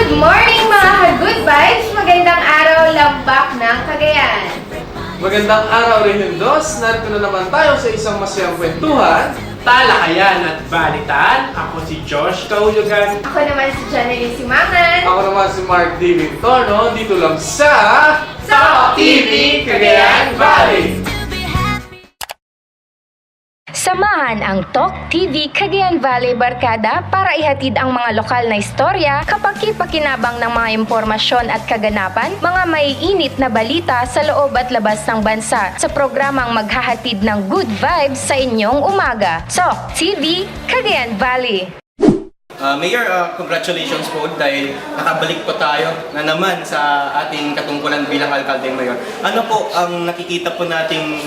Good morning mga ka-good vibes! Magandang araw, lambak ng Cagayan. Magandang araw rin yung dos. Narito na naman tayo sa isang masayang kwentuhan. Talakayan at balitan. Ako si Josh Kahulugan. Ako naman si Janeline Simangan. Ako naman si Mark D. Vintorno. Dito lang sa Talk TV Cagayan Valley. Samahan ang Talk TV Cagayan Valley Barkada para ihatid ang mga lokal na istorya, kapaki-pakinabang ng mga impormasyon at kaganapan, mga maiinit na balita sa loob at labas ng bansa sa programang maghahatid ng good vibes sa inyong umaga. Talk TV Cagayan Valley. Mayor, congratulations po dahil nakabalik po tayo na naman sa ating katungkulan bilang alkalde mayor. Ano po ang nakikita po nating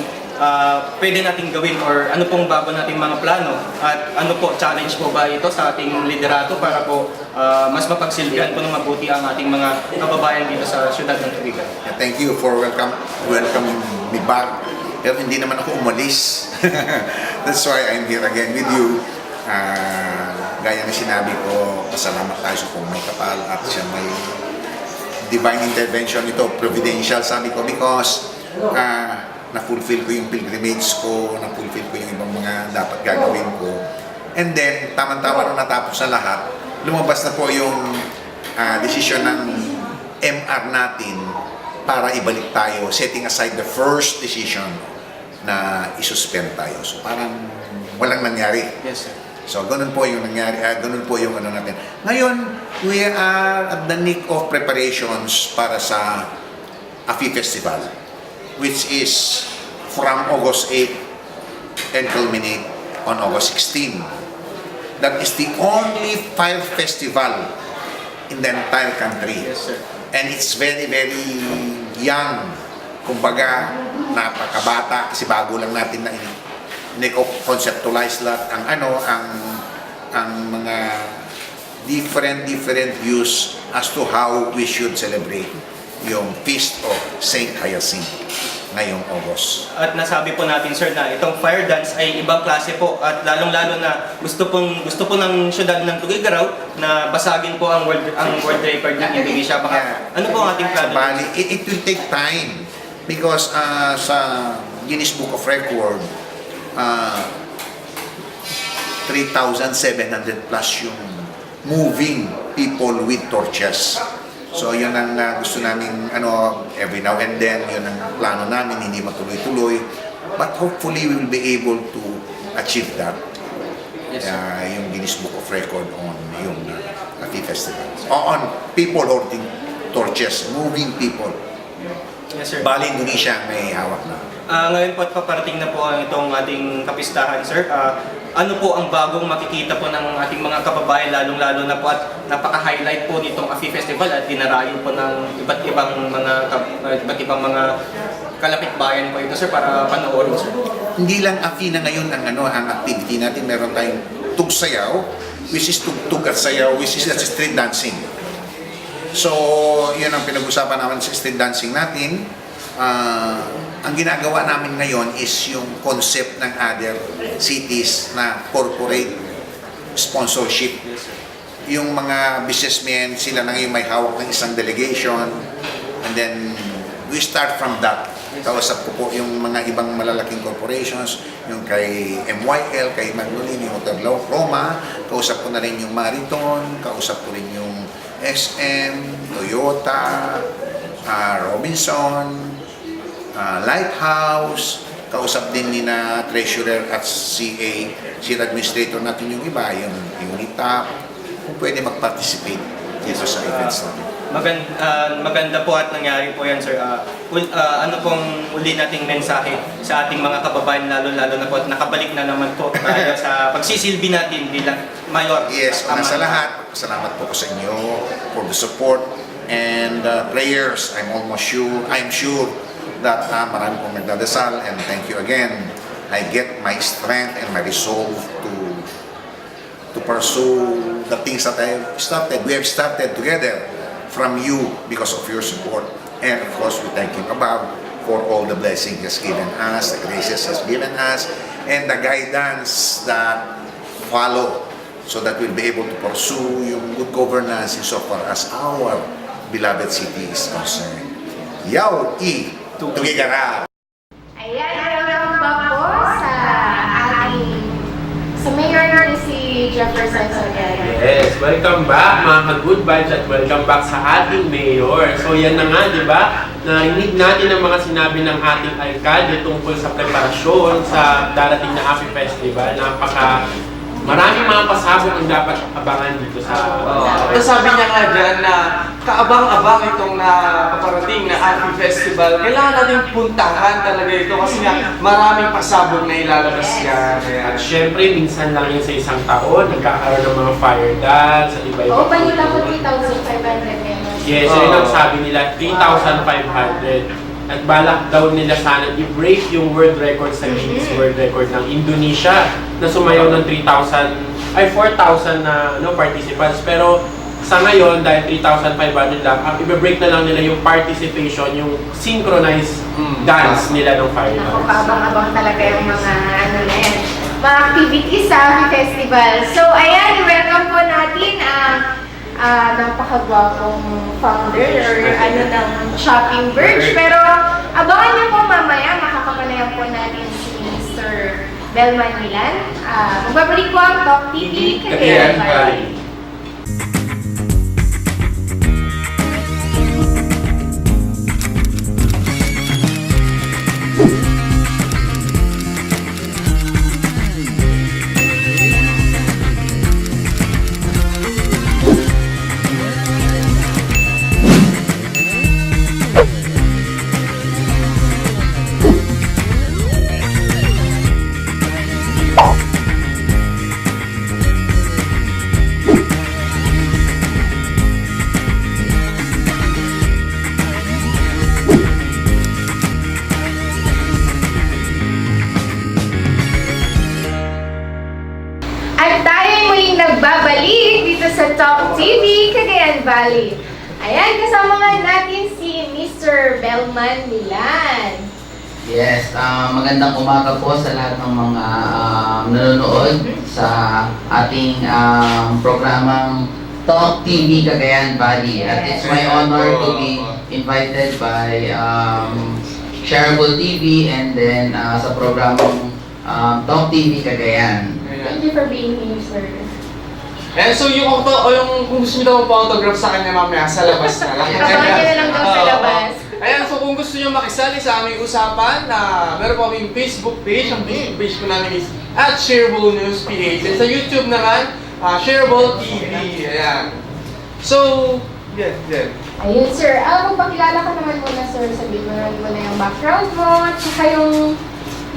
pwede nating gawin or ano pong bago nating mga plano at ano po challenge po ba ito sa ating liderato para po mas mapagsilbihan po ng mabuti ang ating mga kababayan dito sa siyudad ng Tubigan. Thank you for welcome me back. Pero hindi naman ako umalis. That's why I'm here again with you. Gaya na sinabi ko, pasalamat tayo sa kung may kapal at siya may divine intervention ito, providential sabi ko, because na-fulfill ko yung pilgrimage ko, na-fulfill ko yung ibang mga dapat gagawin ko. And then, tama-tama nung natapos na lahat, lumabas na po yung decision ng MR natin para ibalik tayo, setting aside the first decision na isuspend tayo. So parang walang nangyari. Yes, sir. So, ganun po yung nangyari, ganun po yung ano natin. Ngayon, we are at the nick of preparations para sa AFI Festival, which is from August 8 and culminate on August 16. That is the only fire festival in the entire country. Yes, sir. And it's very, very young. Kumbaga, napakabata kasi bago lang natin na conceptualize lahat ang mga different views as to how we should celebrate yung Feast of Saint Hyacinth ngayong August. At nasabi po natin, sir, na itong fire dance ay ibang klase po at lalong-lalo na gusto po ng syudad ng Tuguegarao na basagin po ang world record ng Indonesia. Baka, ano po ang ating plano? Bali, it will take time because sa Guinness Book of Record, 3,700 plus yung moving people with torches. So yun ang gusto namin every now and then, yun ang plano namin, hindi matuloy-tuloy. But hopefully we will be able to achieve that. Yes, Yung Guinness Book of Record on yung AFI Festival. On people holding torches, moving people. Yes, sir. Bali, Indonesia may hawak na. Ngayon po at paparating na po itong ating kapistahan, sir. Ano po ang bagong makikita po ng ating mga kababayan, lalong-lalo na po at napaka-highlight po nitong AFI Festival at dinarayo po ng iba't ibang mga kalapit bayan po ito, sir, para panoorin, sir. Hindi lang AFI na ngayon ang activity natin. Meron tayong tugsayaw, which is tugtog at sayaw, which is that's street dancing. So, yun ang pinag-usapan namin sa street dancing natin. Ang ginagawa namin ngayon is yung concept ng other cities na corporate sponsorship. Yung mga businessmen, sila na yung may hawak ng isang delegation. And then, we start from that. Kausap ko po yung mga ibang malalaking corporations, yung kay MYL, kay Magnolin, yung Hotel Roma. Kausap ko na rin yung Mariton, kausap ko rin yung SM, Toyota, Robinson, Lighthouse, kausap din ni na Treasurer at CA, Chief Administrator natin yung iba, yung UNITAP, kung pwede mag-participate dito sa events natin. Maganda po at nangyari po yan, sir. Ano pong uli nating mensahe sa ating mga kababayan, lalo-lalo na po at nakabalik na naman po tayo sa pagsisilbi natin bilang mayor. Yes, una sa lahat, salamat po sa inyo for the support and prayers. I'm sure that marami pong nagdadasal, and thank you again. I get my strength and my resolve to pursue the things that we have started together from you because of your support. And of course, we thank Him above for all the blessings He has given us, the graces He has given us, and the guidance that follow so that we'll be able to pursue yung good governance insofar as our beloved city is concerned. Yaw, Tugigara! Ayan, welcome back po sa mayor na si Jefferson Soguera. Yes, welcome back mga ka-good vibes at welcome back sa ating mayor. So yan na nga, di ba? Narinig natin ang mga sinabi ng ating alkalde tungkol sa preparasyon sa darating na Happy Festival. Maraming mga pasabog ang dapat abangan dito sa... Tapos sabi niya nga dyan na kaabang-abang itong napaparating na Happy Festival. Kailangan natin puntahan talaga ito kasi nga maraming pasabog na ilalabas yan. At syempre, minsan lang yun sa isang taon, nagkakaroon ng mga fire dance at iba-iba. Oo, balita ko 3,500 pesos. Yes, yun ang sabi nila, 3,500. At balak daw nila sana i-break yung world record sa Guinness World Record ng Indonesia na sumayaw ng 4,000 na participants. Pero sa ngayon, dahil 3,500 lang, ang i-break na lang nila yung participation, yung synchronized dance nila ng fire Naku, dance. kaabang-abang talaga yung mga na yan, mga activities sa Happy Festival. So, ayan, welcome po natin ang napakagwapong founder or ng Shopping Verge. Pero abangan niyo po mamaya, makakapanayan po natin si Mr. Belman Milan. Magbabalik po ang Talk TV Cagayan Valley. At tayo muling nagbabalik dito sa Talk TV Cagayan Valley. Ayan, kasama nga natin si Mr. Belman Milan. Yes, magandang umaga po sa lahat ng mga nanonood sa ating programang Talk TV Cagayan Valley. At it's my honor to be invited by Shareable TV and then sa programang Talk TV Cagayan. Thank you for being here, sir. And so yung kung gusto niyo daw magpa-autograph sa kanya mamaya, sa labas na lang. Abangan niyo na lang daw sa labas. Ayan, so kung gusto niyo makisali sa aming usapan, meron po kaming Facebook page. Ang Facebook page po namin is @ShareableNewsPH. And sa YouTube naman, Shareable TV. Ayan. So, yeah. Ayun, sir. Magpakilala ka naman muna, sir. Sabihin mo na yung background mo, tsaka yung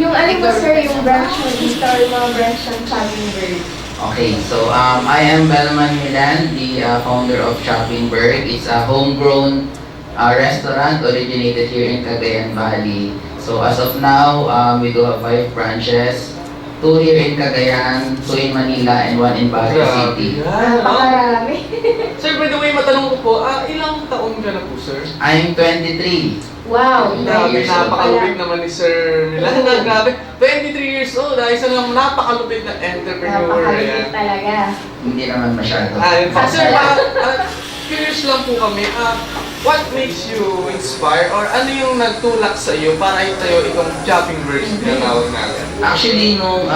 ano mo, sir, yung branch mo dito, yung mga branch ng Shopping Bird. Okay, so I am Belman Milan, the founder of Shopping Bird. It's a homegrown restaurant originated here in Cagayan Valley. So as of now, we do have 5 branches. 2 here in Cagayan, 2 in Manila, and 1 in Baguio City. Napakarami. Sir, by the way, matanong ko po, ilang taon ka na po, sir? I'm 23. Wow, Grabe, years old. napakalupit naman ni Sir Milan. Grabe, 23 years old, isa lang napakalupit na entrepreneur. napakalupit talaga. Hindi naman masyado. Sir, curious lang po kami, what makes you inspire or ano yung nagtulak sa iyo para itayo itong Shopping Bird na tawag natin? Actually, nung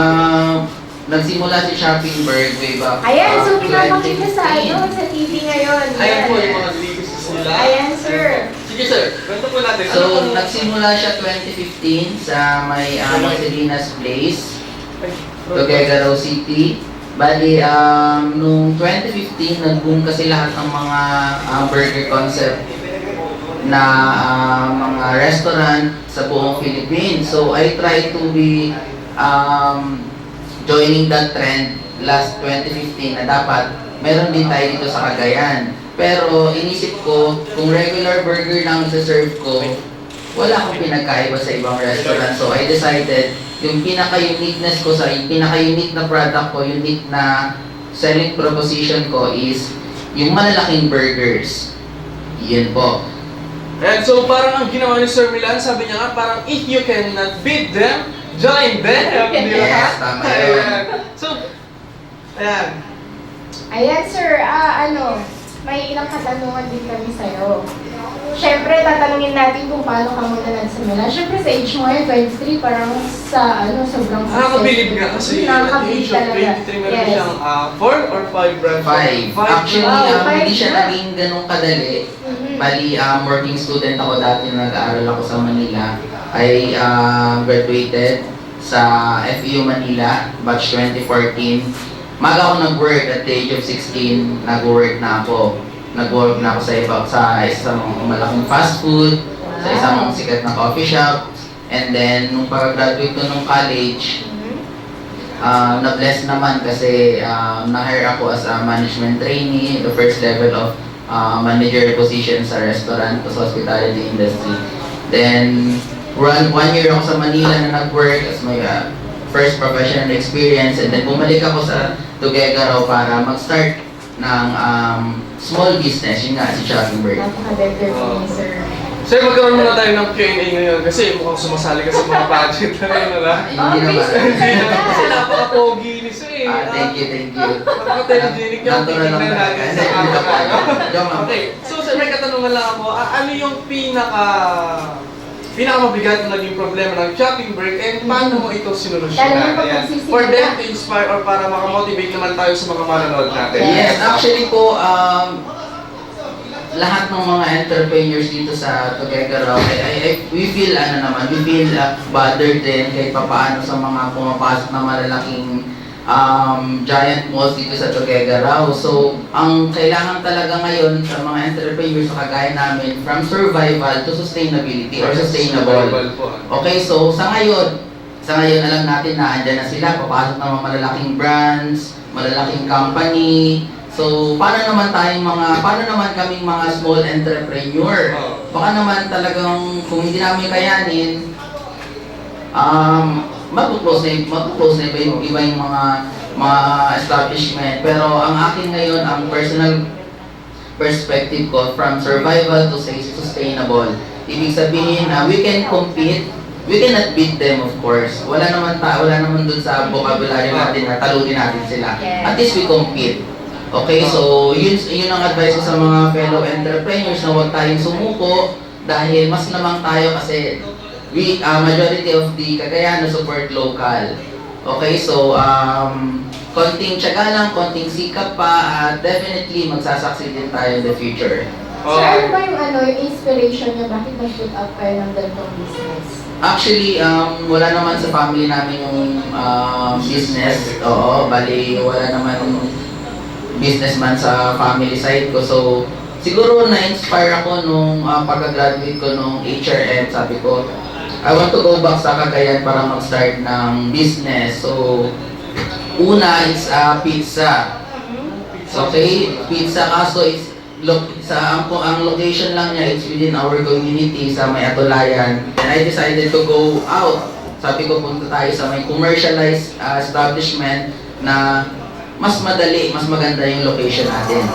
nagsimula si Shopping Bird way back Ayan, so pinapakita sa 2015. sa TV ngayon. Ayan po yung mga delicacies nila. Ayan, sir. Sige sir, kwento po natin. So, Ano pong- nagsimula siya 2015 sa may Marcelinas Place, Tuguegarao City. Bali, nung 2015, nag-boom kasi lahat ng mga burger concept na mga restaurant sa buong Philippines. So, I try to be joining that trend last 2015 na dapat meron din tayo dito sa Cagayan. Pero inisip ko, kung regular burger lang serve ko, wala akong pinagkaiba sa ibang restaurant. So I decided, yung pinaka-uniqueness ko yung pinaka-unique na product ko, unique na selling proposition ko is yung malalaking burgers. Yun po. And so parang ang ginawa ni Sir Milan, sabi niya nga parang if you cannot beat them, join them. Di ba? Yes, tama yun. So, ayan. Ayan, sir. May ilang katanungan din kami sa'yo. Siyempre, tatanungin natin kung paano ka muna nagsimula. Siyempre, sa age mo ngayon, 23, parang sobrang Nakakabilib nga kasi at the age of 23 meron siyang 4 or 5 branches? 5. Actually, Five hindi siya na. naging ganun kadali. Mhm. Bali, working student ako dati na nag-aaral ako sa Manila. I graduated sa FEU Manila, batch 2014. Maga ako nag-work at the age of 16, nag-work na ako. Nag-work na ako sa isang malaking fast food, sa isang sikat na coffee shop. And then, nung pag-graduate ko nung college, na-bless naman kasi na-hire ako as a management trainee, the first level of manager position sa restaurant, sa hospitality industry. Then, 1 year ako sa Manila na nag-work as my first professional experience, and then bumalik ako sa Tuguegarao para mag-start ng small business, yun nga, si Shopping Bird. Napaka-better po ni sir. Sir, magkaroon muna tayo ng Q&A ngayon kasi mukhang sumasali ka sa mga budget na ngayon, wala? Hindi naman. Hindi naman kasi napaka-pogi ni sir eh. Thank you, thank you. Napaka-telegenic yung Natural lang titignan natin talaga. sa camera. Joke lang. Okay, so sir, may katanungan lang ako. Ano yung pinakamabigat na naging problema ng shopping break and paano mo ito sinulusyonan? Lalo na pag Ayan. magsisimula. For them to inspire or para makamotivate naman tayo sa mga manonood natin. Yes, actually po, lahat ng mga entrepreneurs dito sa Tuguegarao, we feel bothered din kahit papaano sa mga pumapasok na malalaking giant malls dito sa Tuguegarao. So, ang kailangan talaga ngayon sa mga entrepreneurs sa kagaya namin, from survival to sustainability or sustainable. Okay, so sa ngayon alam natin na andyan na sila, papasok ng mga malalaking brands, malalaking company. So, paano naman kaming mga small entrepreneur? Baka naman talagang kung hindi namin kayanin, mag-close na iba yung mga establishment. Pero ang akin ngayon, ang personal perspective ko, from survival to say sustainable. Ibig sabihin, we can compete. We cannot beat them, of course. Wala naman dun sa vocabulary natin na talunin natin sila. Yes. At least we compete. Okay, so yun ang advice ko sa mga fellow entrepreneurs na huwag tayong sumuko dahil mas lamang tayo kasi majority of the Cagayanos support local. Okay, so konting tiyaga lang, konting sikap pa, definitely magsasucceed din tayo in the future. Sir, ano ba yung inspiration niyo? Bakit nag-put up kayo ng ganitong business? Actually, wala naman sa family namin yung business. Oo, bali wala naman businessman sa family side ko. So, siguro na-inspire ako nung pagka-graduate ko nung HRM. Sabi ko, I want to go back sa Cagayan para mag-start ng business. So, una is pizza. Okay, pizza kaso is ang location lang niya is within our community sa may Atulayan. And I decided to go out. Sabi ko, punta tayo sa may commercialized establishment na mas madali, mas maganda yung location natin.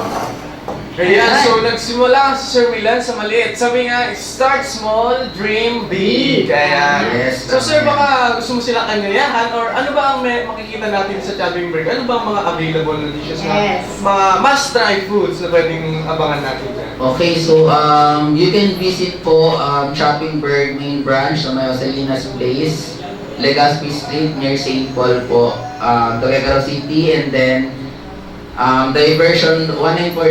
Ayan, so nagsimula si Sir Milan sa maliit. Sabi nga, start small, dream big. Ayan. Yes, So sir, tama. baka gusto mo silang kanyayahan or ano ba ang makikita natin sa Chopping Burg? Ano ba ang mga available na dishes Yes. mga must-try foods na pwedeng abangan natin dyan? Okay, so you can visit po Shopping Bird main branch sa may Joselinas Place, Legazpi Street near St. Paul po, Tuguegarao City, and then 194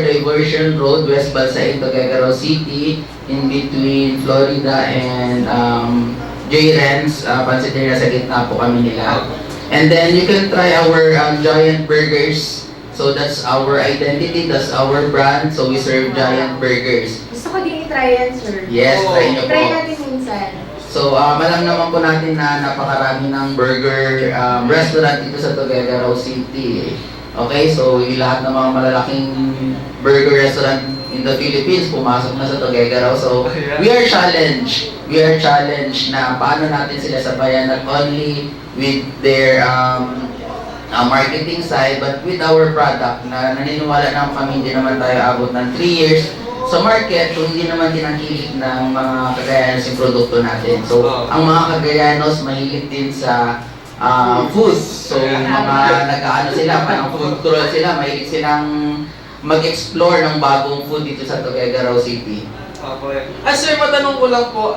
Diversion Road, West Balsain, Tuguegarao City, in between Florida and J-Rens, Pansiteria sa gitna po kami nila. And then you can try our giant burgers. So that's our identity, that's our brand. So we serve giant burgers. Gusto ko din i-try yan, sir. Yes, try nyo po. Try natin minsan. So, alam naman po natin na napakarami ng burger restaurant dito sa Tuguegarao City. Okay, so yung lahat ng mga malalaking burger restaurant in the Philippines pumasok na sa Tuguegarao. So, we are challenged. We are challenged na paano natin sila sabayan not only with their marketing side but with our product na naniniwala na kami hindi naman tayo abot ng 3 years sa market kung hindi naman tinangkilik ng mga Cagayanos yung produkto natin. So, ang mga Cagayanos mahilig din sa food. So mga nag-ano sila, parang food crawl sila, mahilig silang mag-explore ng bagong food dito sa Tuguegarao City. Okay. Sir, matanong ko lang po,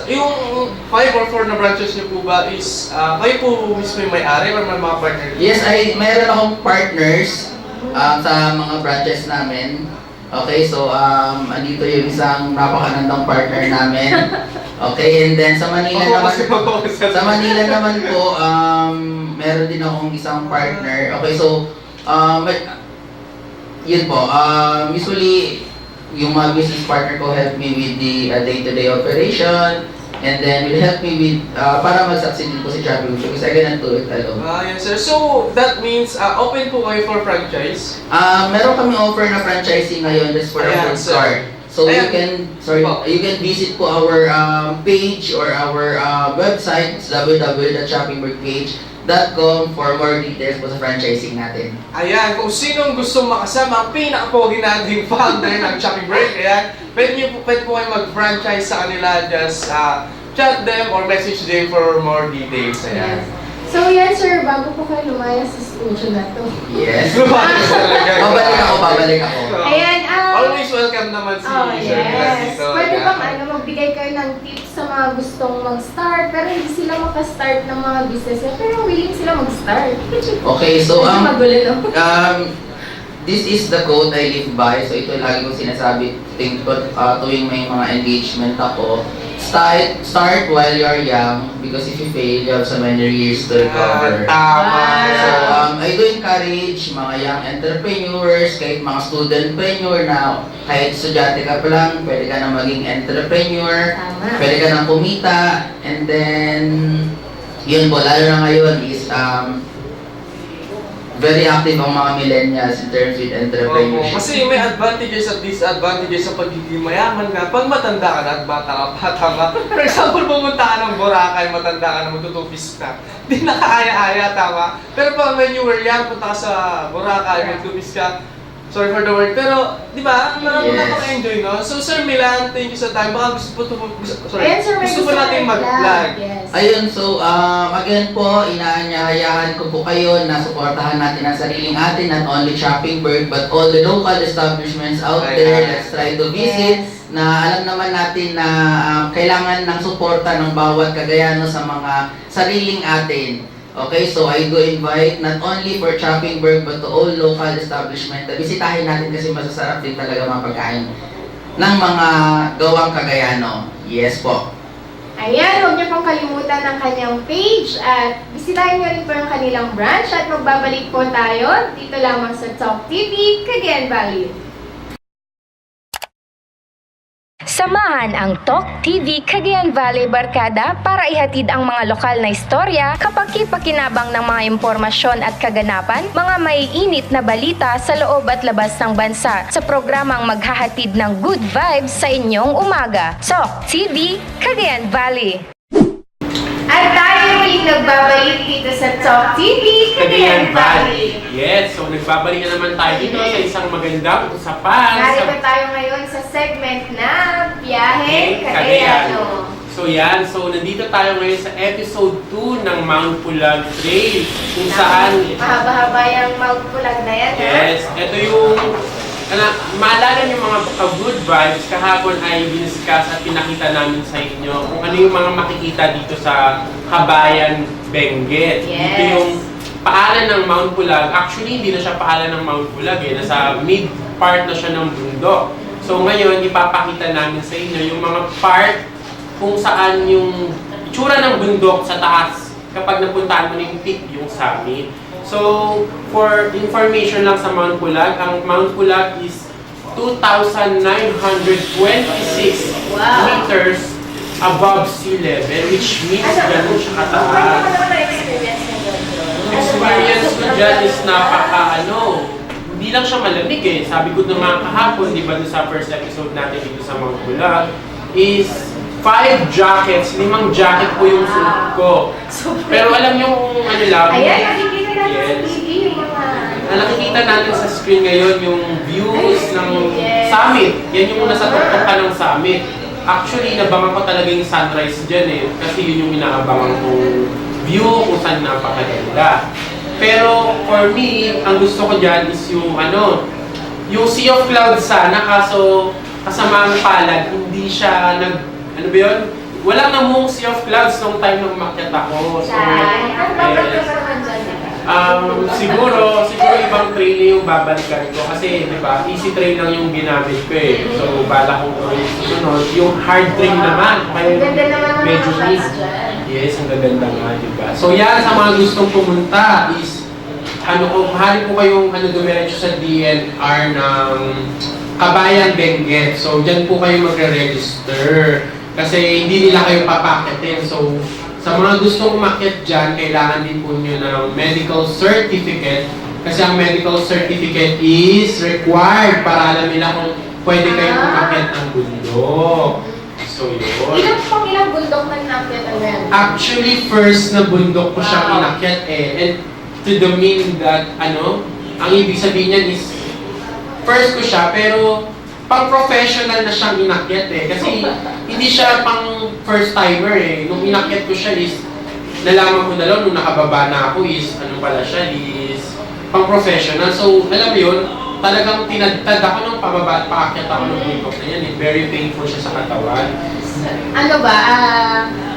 yung 5 or 4 na branches niyo po ba is kayo po mismo yung may-ari or may mga partner? Yes, mayroon akong partners sa mga branches namin. Okay, so andito yung isang napakanandang partner namin. Okay, and then sa Manila naman po, meron din akong isang partner. Okay, so yun po, usually yung mga business partner ko help me with the day-to-day operation, and then will help me with para mag-succeed din po si Chubby Wish because I cannot do it alone. Yes sir. So that means open po kayo for franchise? Meron kami offer na franchising ngayon just for a Ayan, food sir. cart. So Ayan. you can visit po our page or our website, www.shoppingburgpage.com for more details po sa franchising natin. Ayan, kung sinong gustong makasama ang pinaka-pogi nating founder ng Chopping Break, ayan, pwede po kayo mag-franchise sa kanila, just chat them or message them for more details. Ayan. Yes. So yan sir, bago po kayo lumaya sa studio na to. Yes. Lumabas talaga. Babalik ako. Ayan, Always welcome naman si Sir Milan yes. dito. Pwede Ayan. bang magbigay kayo ng tips sa mga gustong mag-start pero hindi sila makastart ng mga business nila, pero willing sila mag-start. Okay, so Medyo magulo, no? this is the quote I live by. So ito lagi kong sinasabi tuwing may mga engagement ako. Start while you're young because if you fail, you have so many years to recover. Tama. So I do encourage mga young entrepreneurs, kahit mga studentpreneur na kahit estudyante ka pa lang, pwede ka na maging entrepreneur, Tama. pwede ka na kumita, and then yun po, lalo na ngayon is very active ang mga millennials in terms with entrepreneurship. Kasi may advantages at disadvantages sa pagiging mayaman nga. Pag matanda ka na at bata ka, tama. For example, pumunta ka ng Boracay, matanda ka na, magtutupis ka. Di na kaaya-aya, tama. Pero pag when you were young, punta ka sa Boracay, magtupis ka, sorry for the word, pero di ba, marami na maka-enjoy, no? So Sir Milan, thank you sa time. Baka gusto Ayan, sir, may gusto po natin mag-vlog. Yes. Ayun, so again po, inaanyayahan ko po kayo na suportahan natin ang sariling atin, not only Shopping Burg, but all the local establishments out there. Let's try to visit. Yes. Na alam naman natin na kailangan ng suporta ng bawat Cagayano sa mga sariling atin. Okay, so I do invite not only for Chopping Burg but to all local establishment na bisitahin natin kasi masasarap din talaga mga pagkain ng mga gawang Cagayano. Yes po. Ayan, huwag niyo pong kalimutan ang kanyang page at bisitahin niyo rin po yung kanilang branch at magbabalik po tayo dito lamang sa Talk TV, Cagayan Valley. Samahan ang Talk TV Cagayan Valley Barkada para ihatid ang mga lokal na istorya, kapaki-pakinabang ng mga impormasyon at kaganapan, mga maiinit na balita sa loob at labas ng bansa sa programang maghahatid ng good vibes sa inyong umaga. Talk TV Cagayan Valley. At tayo muling nagbabalik dito sa Talk TV, Cagayan Valley. Yes, so nagbabalik na naman tayo dito sa isang magandang usapan. Narito tayo ngayon sa segment na Biyahe Cagayano. So yan, so nandito tayo ngayon sa episode 2 ng Mount Pulag Trail kung saan Mahaba-haba yung Mount Pulag na yan, ha? yes, ito yung maalala niyo mga good vibes, kahapon ay diniscuss at pinakita namin sa inyo kung ano yung mga makikita dito sa Kabayan Benguet. Yes. Dito yung paalan ng Mount Pulag. Actually, hindi na siya paalan ng Mount Pulag eh. Nasa mid part na siya ng bundok. So ngayon, ipapakita namin sa inyo yung mga part kung saan yung itsura ng bundok sa taas kapag napuntahan mo na yung peak, yung summit. So, for information lang sa Mount Pulag, ang Mount Pulag is 2,926 meters above sea level, which means ganun siya kataas. Experience ko dyan is hindi lang siya malamig eh. Sabi ko naman kahapon, di ba sa first episode natin dito sa Mount Pulag, is 5 jackets, 5 jacket po yung suot ko. Pero alam yung ano lang, Ayan, nakikita natin sa yes. TV yung mga... Nakikita natin sa screen ngayon yung views ng Yes. summit. Yan yung nasa tuktok ka ng summit. Actually, nabangan ko talaga yung sunrise dyan eh. Kasi yun yung inaabangan kong view, kung saan napakaganda. Pero for me, ang gusto ko dyan is yung yung Sea of Clouds sana, kaso kasamaang palad, hindi siya ano ba yun? Walang namung Sea of Clouds nung time na umakyat ako. So, Ang dapat ka pa naman dyan. siguro ibang trail na yung babalikan ko kasi di ba easy trail lang yung ginamit ko eh. So bala kong susunod yung hard trail naman. Ang ganda naman ng medyo mga easy. pass dyan. Yes, ang gaganda nga, di ba? So yan, sa mga gustong pumunta is mahali po kayong dumiretso sa DNR ng Kabayan Benguet. So dyan po kayo magre-register kasi hindi nila kayo papakitin. So sa mga gustong umakyat dyan, kailangan din po nyo ng medical certificate kasi ang medical certificate is required para alam nila kung pwede kayong umakyat ng bundok. So yun. Ilang bundok man nakyat ang meron? Actually, first na bundok ko siyang inakyat and to the mean that, ang ibig sabihin niyan is, first ko siya, pero pang-professional na siyang inakyat eh. Kasi hindi siya pang first-timer eh. Nung inakyat ko siya is, nalaman ko na lang nung nakababa na ako is, pala siya is, pang-professional. So, alam mo yun, talagang tinadtad ako nung pababa at paakyat ako ng bundok na yan eh. Very painful siya sa katawan.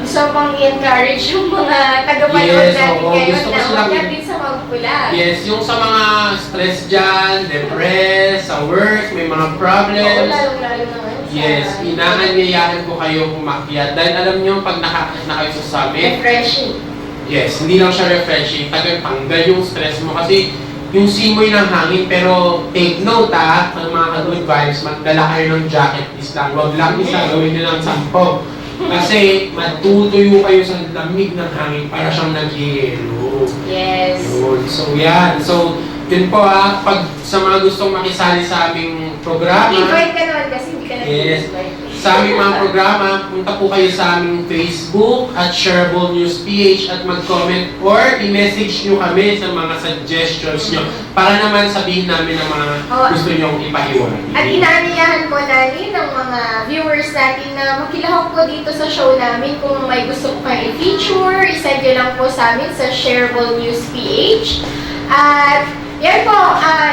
Gusto pang i-encourage yung mga tagapanood Yes, natin oo. ngayon Gusto ko na silang- huwag din sa magpulat. Yes, yung sa mga stress dyan, depressed, sa work, may mga Oo, problems. lalong-lalo naman sa... Yes, inaanyayahan ko kayo umakyat. Dahil alam nyo, pag nakakit na kayo sa summit, Refreshing. yes, hindi lang siya refreshing, tanggal yung stress mo. Kasi yung simoy ng hangin, pero take note ang mga good vibes, magdala kayo ng jacket, please lang. Huwag lang isa, gawin nyo ng 10. Kasi matutuyo kayo sa lamig ng hangin para siyang nag-yelo. Yes. Yun. So, yan. So, yun po pag sa mga gustong makisali sa aming programa, Invite ka naman kasi hindi ka yes, nag-invite. sa aming mga programa, punta po kayo sa aming Facebook at Shareable News PH at mag-comment or i-message nyo kami sa mga suggestions nyo para naman sabihin namin ang mga gusto nyong ipahiwalay. At inaaniyahan po namin ng mga viewers natin na makilahok po dito sa show namin. Kung may gusto po kayo i-feature, isend nyo lang po sa amin sa Shareable News PH. At yan po,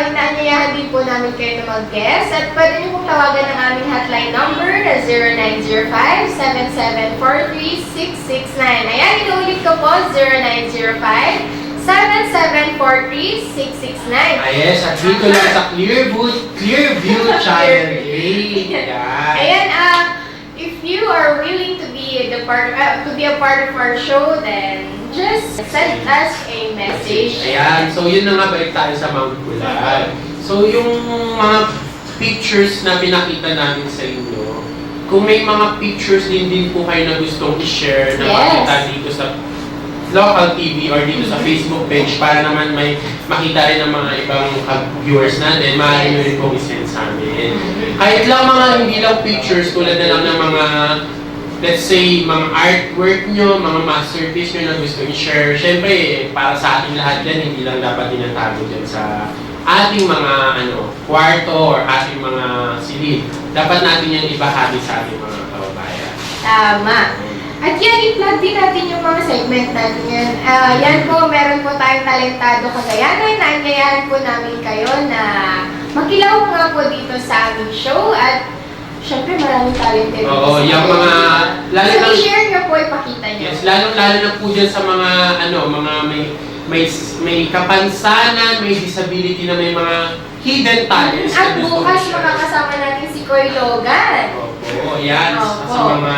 inaanyayahan din po namin kayo na mag-guest. At pwede nyo pong tawagan ng aming hotline number na 0905-7743-669. Ayan, inuulit ko po, 0905-7743-669. Yes, at dito lang sa Clearview Channel 8. Yan. Ayan, if you are willing to be a part of our show, then just send us a message. Ayan, so yun na nga, balik tayo sa Mount Pulag. So yung mga pictures na pinakita namin sa inyo, kung may mga pictures din po kayo na gustong i-share na Yes. makita dito sa local TV or dito sa Facebook page para naman may makita rin ng mga ibang viewers natin, maaari nyo rin pong isend sa amin. Kahit lang mga hindi lang pictures, tulad na lang ng mga let's say, mga artwork nyo, mga masterpiece nyo na gusto i-share. Siyempre, para sa ating lahat yan, hindi lang dapat tinatago dyan sa ating mga kwarto or ating mga silid. Dapat natin yan ibahagi sa ating mga kababayan. Tama. At yan, i-plug din natin yung mga segment natin yan. Yan po, meron po tayong talentado kagayanan. Naanyayahan po namin kayo na makilaw nga po dito sa aming show. At syempre, maraming talented. Oo, yung mga... So, i-share nyo po, ipakita nyo. Yes, lalo na po dyan sa mga, mga may kapansanan, may disability na may mga hidden talents. At na gusto bukas i-share. makakasama natin si Coy Logan. Opo, yan. Opo. Sa mga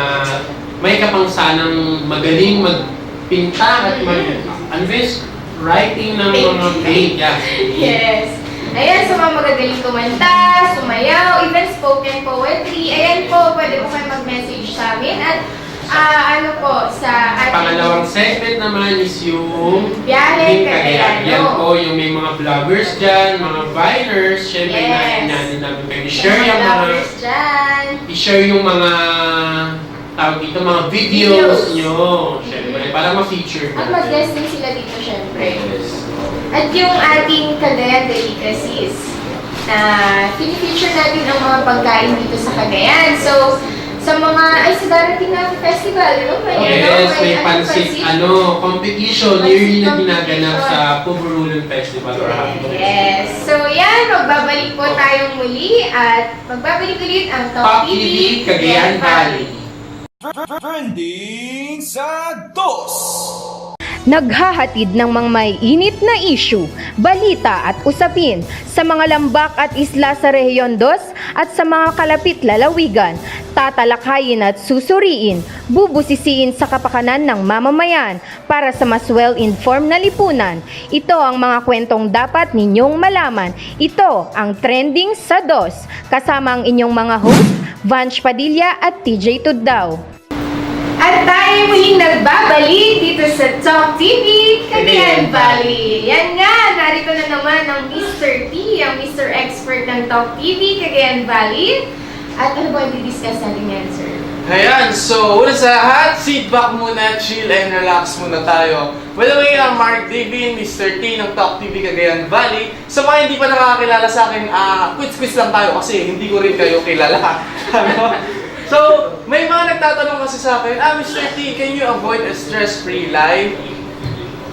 may kapangsanang magaling magpinta at writing ng mga paint. Yeah. Yes. Ayan, sa mga magagaling kumanta, sumayaw, even spoken poetry. Ayan po, pwede po kayo mag-message sa amin. At sa ating Pangalawang segment naman is yung Biyahe Cagayan. Cagayan. Yan po, yung may mga vloggers dyan, mga viners, syempre Yes. natin namin kayo i-share yung mga vloggers dyan. i-share yung mga tawag dito, mga videos Videos. nyo. Syempre, para ma-feature At mag-guest din sila dito, syempre. Yes. At yung ating Cagayan delicacies na feature natin ang mga pagkain dito sa Cagayan. So, sa mga, sa darating na festival, no? Yes, may ano, pansit, competition, Pansit yearly na ginaganap competition. sa Puburulon Festival or Hapon. Yes. So yan, magbabalik po tayong muli at magbabalik ulit ang Top TV, Cagayan Valley. Trending sa dos! Naghahatid ng mga may init na issue, balita at usapin sa mga lambak at isla sa Rehiyon 2 at sa mga kalapit lalawigan. Tatalakayin at susuriin, bubusisiin sa kapakanan ng mamamayan para sa mas well-informed na lipunan. Ito ang mga kwentong dapat ninyong malaman. Ito ang Trending sa Dos, kasama ang inyong mga host, Vanch Padilla at TJ Tuddaw. At tayo muling nagbabalik dito sa Talk TV, Cagayan Valley. Yan nga, narito na naman ang Mr. T, ang Mr. Expert ng Talk TV, Cagayan Valley. At ano ba yung discuss natin yan, sir? Ayan, so una sa lahat, sit back muna, chill and relax muna tayo. By the way, I'm Mark Davin, Mr. T ng Talk TV Cagayan Valley. Sa mga hindi pa nakakakilala sa akin, quiz-quiz lang tayo kasi hindi ko rin kayo kilala. So, may mga nagtatanong kasi sa akin, Mr. T, can you avoid a stress-free life?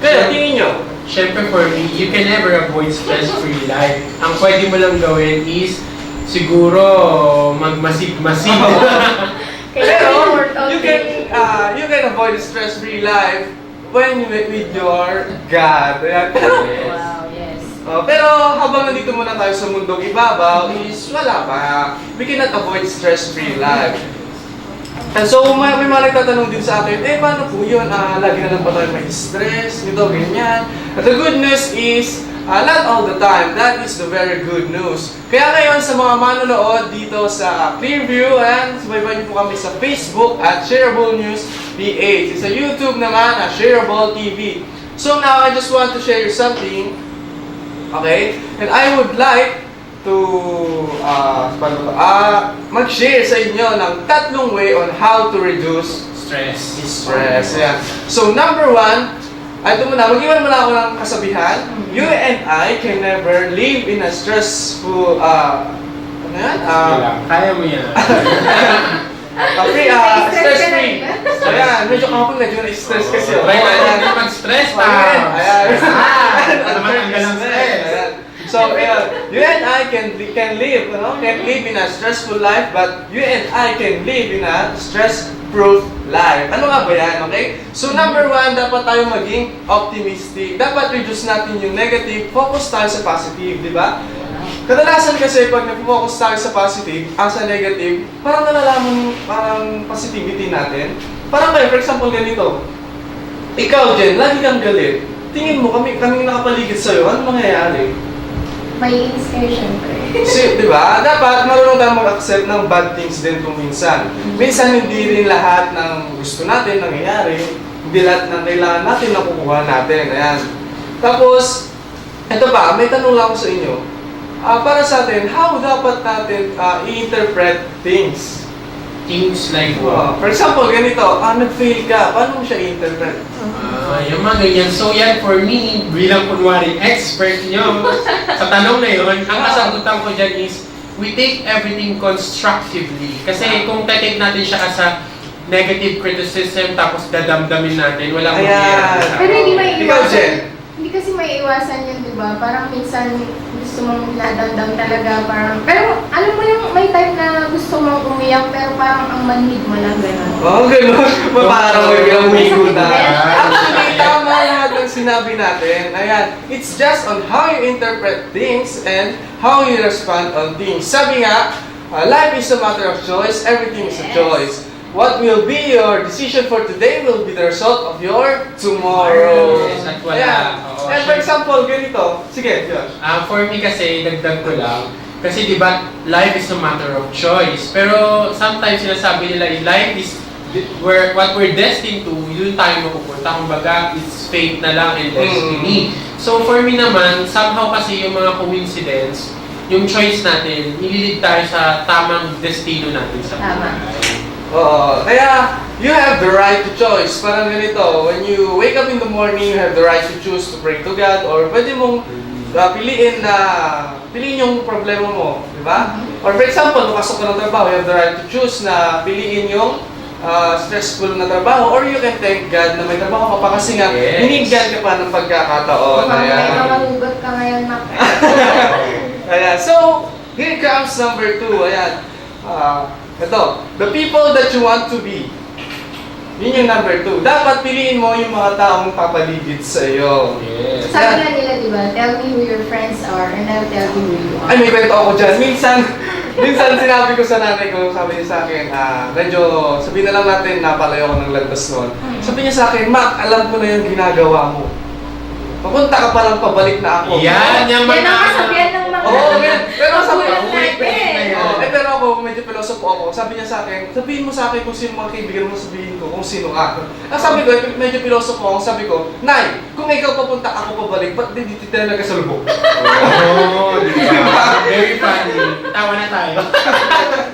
Kaya, tingin nyo. Siyempre for me, you can never avoid stress-free life. Ang pwede mo lang gawin is, siguro, magmasig-masig. Pero, you can avoid a stress-free life when you with your God. Ayan. Wow, yes. Pero habang nandito muna tayo sa mundong ibabaw is wala pa. We cannot avoid stress-free life. And so may mga nagtatanong din sa akin, paano po yun? Lagi na lang ba tayo may stress? Ito, ganyan. At the good news is, not all the time. That is the very good news. Kaya ngayon sa mga manonood dito sa Clearview, ayan, subaybayan niyo po kami sa Facebook at Shareable News PH. Sa YouTube naman, Shareable TV. So now, I just want to share you something. Okay? And I would like to mag-share sa inyo ng 3 way on how to reduce stress. Yeah. So number 1, mag-iwan muna ako ng kasabihan. You and I can never live in a stressful, ano yan? Kaya mo yan. Stress-free. Ayan, medyo kapag na-stress kasi. Hindi mag-stress pa. Ayan. Tanggal ang stress. So, you and I can live, can live in a stressful life, but you and I can live in a stress-proof life. Ano nga ba yan, okay? So, number 1, dapat tayo maging optimistic. Dapat reduce natin yung negative, focus tayo sa positive, di ba? Kadalasan kasi pag nag-focus tayo sa positive, sa negative, parang nalalaman parang positivity natin. Parang kayo, for example, ganito. Ikaw, Jen, lagi kang galit. Tingin mo, kaming nakapaligid sa'yo, ano mangyayari? May inis kayo, syempre. Di ba? Dapat marunong tayong mag-accept ng bad things din kung minsan. Minsan hindi rin lahat ng gusto natin nangyayari. Hindi lahat ng kailangan natin nakukuha natin. Ayan. Tapos, ito pa, may tanong lang ako sa inyo. Para sa atin, how dapat natin i-interpret things? Things like For example, ganito, nag-fail ka, paano mo siya i-interpret? Yung mga ganyan. So yan, for me, bilang kunwari expert nyo, sa tanong na yun, ang kasagutan ko dyan is, we take everything constructively. Kasi kung take natin siya as a negative criticism, tapos dadamdamin natin, walang mangyayari sa Pero hindi may Ikaw, Jen. Hindi kasi may iwasan yun, di ba? Parang minsan gusto mong nadamdam talaga, parang... Pero alam mo yung may type na gusto mong umiyak, pero parang ang manhid mo lang, gano'n. Gano'n. Parang may umigutan. Yes. Actually, tama lahat ng sinabi natin. Ayan, it's just on how you interpret things and how you respond on things. Sabi nga, life is a matter of choice, everything is a choice. What will be your decision for today will be the result of your tomorrow. Yes, at wala. Ayan. Oo, And for example, ganito. Sige, Josh. For me kasi, dagdag ko lang, kasi di ba, life is a matter of choice. Pero sometimes sinasabi nila, life is what we're destined to, yun tayo mapupunta. Kumbaga, it's fate na lang and destiny. So for me naman, somehow kasi yung mga coincidence, yung choice natin, nililid tayo sa tamang destino natin sa buhay. Kaya, you have the right to choice. Parang ganito, when you wake up in the morning, you have the right to choose to pray to God, or pwede mong piliin yung problema mo, di ba? Or for example, makasok ka ng trabaho, you have the right to choose na piliin yung stressful na trabaho, or you can thank God na may trabaho ka pa kasi nga, Yes. hinigyan ka pa ng pagkakataon. Mukhang may Ayan. mga hugot ka ngayon, Mac. Ayan. So, here comes number 2. Ayan. Ito, the people that you want to be. Yun yung number 2. Dapat piliin mo yung mga taong papaligid sa iyo. Yes. Sabi nga nila, di ba, tell me who your friends are and I'll tell you who you are. Ay, may kwento ako dyan. Minsan sinabi ko sa nanay ko, sabi niya sa akin, medyo, sabihin na lang natin, napalayo ko ng landas noon. Sabi niya sa akin, Mac, alam ko na yung ginagawa mo. Papunta ka pa lang, pabalik na ako. Yan, yung Yan ang kasabihan ng mga Oo, pero sabi magulang ko, natin. pero ako, medyo pilosopo ako. Sabi niya sa akin, sabihin mo sa akin kung sino mga kaibigan mo, sabihin ko kung sino ka. Sabi ko, medyo pilosopo ako, sabi ko, Nay, kung ikaw papunta, ako pabalik, ba't di talaga sa lubog? Oh, diba? Very funny. Tawa na tayo.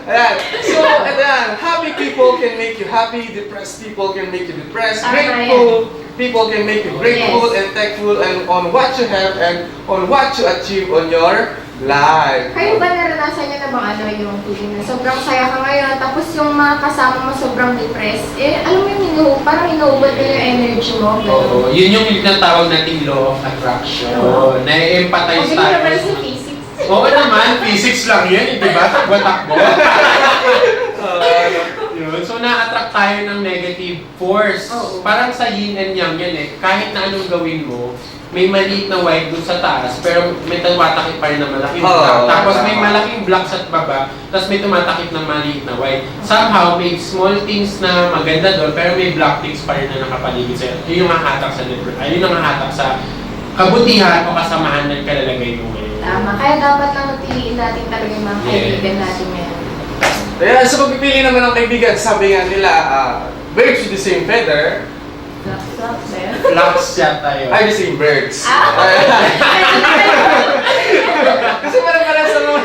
Ayan. So, ito yan. Happy people can make you happy. Depressed people can make you depressed. Tama Grateful people can make you grateful Yes. and thankful and on what you have and on what you achieve on your life. Kayo ba naranasan niyo na bang yung feeling na sobrang saya ka ngayon, tapos yung mga kasama mo sobrang depressed, alam mo yung parang inuubad na yung energy mo, Oo, gano'n. yun yung tinatawag nating law of attraction. Na-empathize Hindi tayo. naman sa physics. Oo naman, physics lang yan, di ba? Takbo-takbo. Yun. So, na-attract tayo ng negative force. Oo. Parang sa yin and yang yan eh. Kahit na anong gawin mo, may maliit na white dun sa taas, pero may tumatakip pa rin na malaking Oo, black. Tapos may tama. malaking black sa baba, tapos may tumatakip na maliit na white. Somehow, may small things na maganda doon, pero may black things pa rin na nakapaligid sa'yo. Yun yung hahatak sa yun yung hahatak sa kabutihan o kasamahan ng kalalagay mo ngayon. Tama. Kaya dapat lang napiliin natin talaga yung mga kaibigan natin ngayon. Ayan, sa pagpipili naman ng kaibigan, sabi nga nila, birds with the same feather, Flux yata yun. are the same birds. Ah! Kasi parang sa mga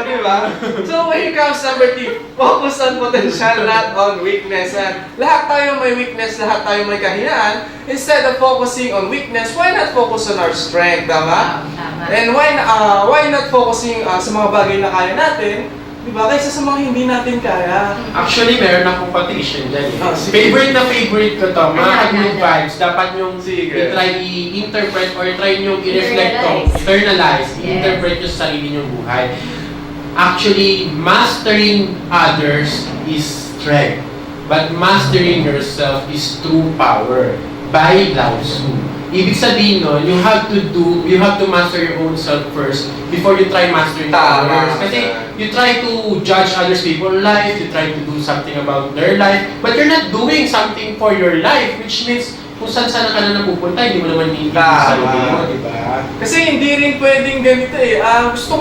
diba? So, here comes number 3. Focus on potential, not on weakness. Lahat tayo may weakness, lahat tayo may kahinaan. Instead of focusing on weakness, why not focus on our strength, tama? Tama. And why not focusing sa mga bagay na kaya natin, diba? Kaysa sa mga hindi natin kaya. Actually, meron akong quotation dyan eh. Ah, sige. Favorite ko to. Mga Ayan, good ayan. vibes. Dapat yung Sige. i-try i-interpret or try nyo i-reflect to. Internalize. Internalize. Yes. Interpret yung sarili nyong buhay. Actually, mastering others is strength. But mastering yourself is true power. By Lao Tzu. Ibig sabihin nun, you have to master your own self first before you try mastering Tama. others. Kasi you try to judge others people's life, you try to do something about their life, but you're not doing something for your life, which means kung saan ka na napupunta, hindi mo naman hindi sa Tama. sarili mo, di ba? Kasi hindi rin pwedeng ganito eh. Parang gusto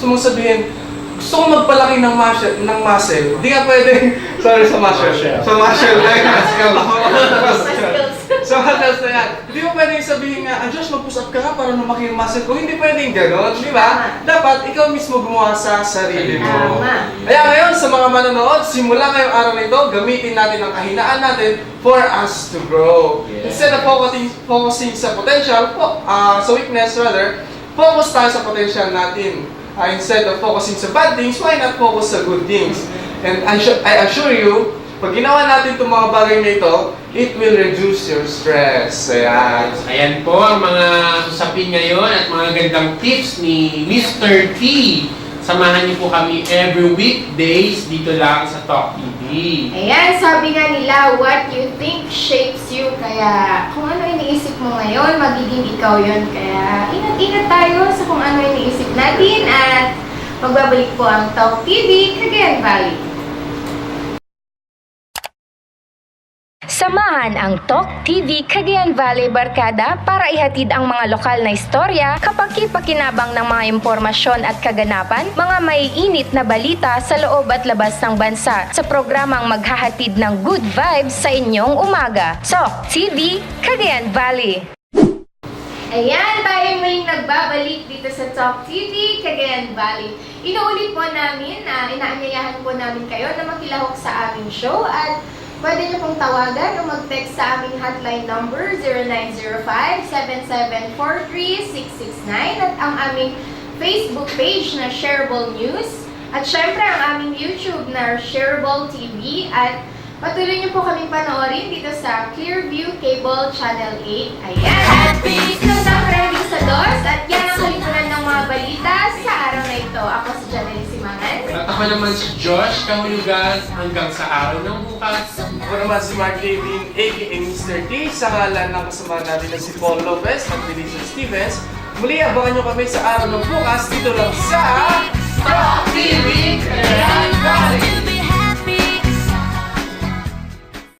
mong sabihin, gusto kong magpalaki ng muscle. Hindi nga pwedeng, sorry sa muscle. Muscle. Sa muscle. Skills. So, muscles na yan. Hindi mo pwedeng sabihin nga, Diyos, mag-push up ka nga para lumaki yung muscle ko. Hindi pwedeng gano'n, di ba? Dapat ikaw mismo gumawa sa sarili mo. Tama. Kaya ngayon, sa mga manonood, simula ngayong araw na ito, gamitin natin ang kahinaan natin for us to grow. Yeah. Instead of focusing sa potential, sa weakness rather, focus tayo sa potential natin. Instead of focusing sa bad things, why not focus sa good things? And I assure you, pag ginawa natin itong mga bagay na ito, it will reduce your stress. Ayan. Ayan po ang mga usapin ngayon at mga gandang tips ni Mr. T. Samahan niyo po kami every weekdays dito lang sa Talk TV. Ayan, sabi nga nila, what you think shapes you. Kaya kung ano iniisip mo ngayon, magiging ikaw yun. Kaya ingat-ingat tayo sa kung ano iniisip natin at magbabalik po ang Talk TV Cagayan Valley. Samahan ang Talk TV Cagayan Valley Barkada para ihatid ang mga lokal na istorya, kapaki-pakinabang ng mga impormasyon at kaganapan, mga maiinit na balita sa loob at labas ng bansa sa programang maghahatid ng good vibes sa inyong umaga. Talk TV Cagayan Valley. Ayan, tayo may nagbabalik dito sa Talk TV Cagayan Valley. Inuulit po namin, inaanyayahan po namin kayo na makilahok sa aming show at pwede niyo pong tawagan o mag-text sa aming hotline number 0905-7743-669 at ang aming Facebook page na Shareable News, at syempre ang aming YouTube na Shareable TV, at patuloy niyo po kaming panoorin dito sa Clearview Cable Channel 8. Ayan! At sinasama rin sa DOS, at yan ang kalipunan ng mga balita sa araw na ito. Ako si Janelle Simangan. At ako naman si Josh Kahulugan hanggang sa araw ng bukas. Ako naman si Mark David, aka Mr. T, sa ngalan ng kasama natin na si Paul Lopez at Melissa Stevens. Muli, abangan nyo kami sa araw ng bukas dito lang sa